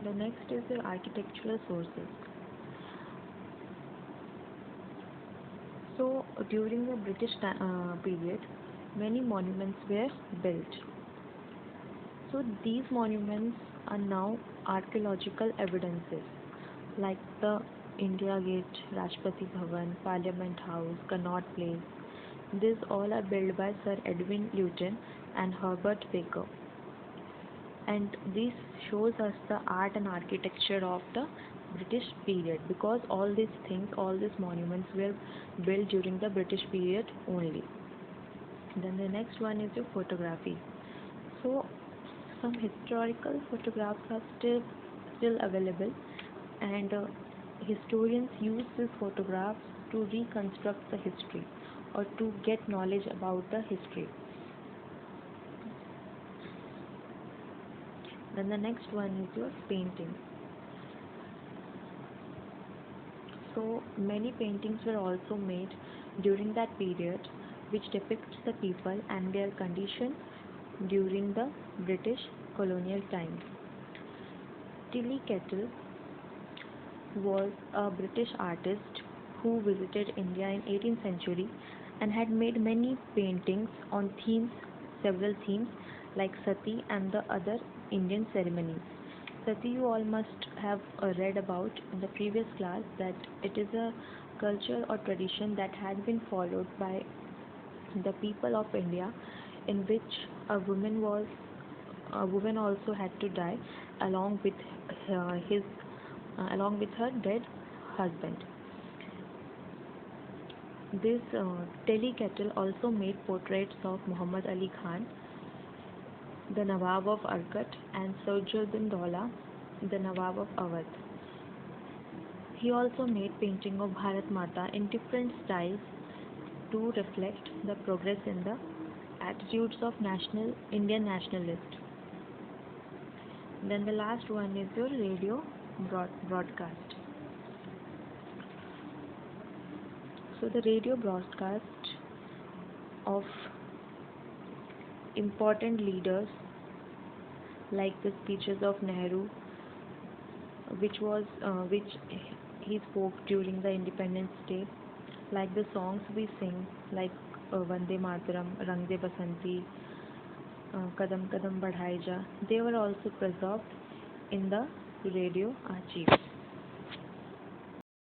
The next is the architectural sources. So during the British period, many monuments were built. So these monuments are now archaeological evidences like the India Gate, Rashtrapati Bhavan, Parliament House, Connaught Place. These all are built by Sir Edwin Lutyens and Herbert Baker. And this shows us the art and architecture of the British period, because all these things, all these monuments were built during the British period only. Then the next one is your photography. So some historical photographs are still available, and historians use these photographs to reconstruct the history or to get knowledge about the history. Then the next one is your painting. So many paintings were also made during that period which depicts the people and their condition during the British colonial times. Tilly Kettle was a British artist who visited India in 18th century and had made many paintings on several themes like Sati and the other Indian ceremonies. Sati, you all must have read about in the previous class that it is a culture or tradition that had been followed by the people of India, in which a woman also had to die along with along with her dead husband. This Tilly Kettle also made portraits of Muhammad Ali Khan, the Nawab of Arcot, and Sirajudin Daulah, the Nawab of Awadh. He also made painting of Bharat Mata in different styles to reflect the progress in the attitudes of Indian nationalists. Then the last one is your radio broadcast. So the radio broadcast of important leaders like the speeches of Nehru, which he spoke during the Independence Day, like the songs we sing like Vande Mataram, Rang De Basanti, Kadam Kadam Badhai Ja, they were also preserved in the radio archives.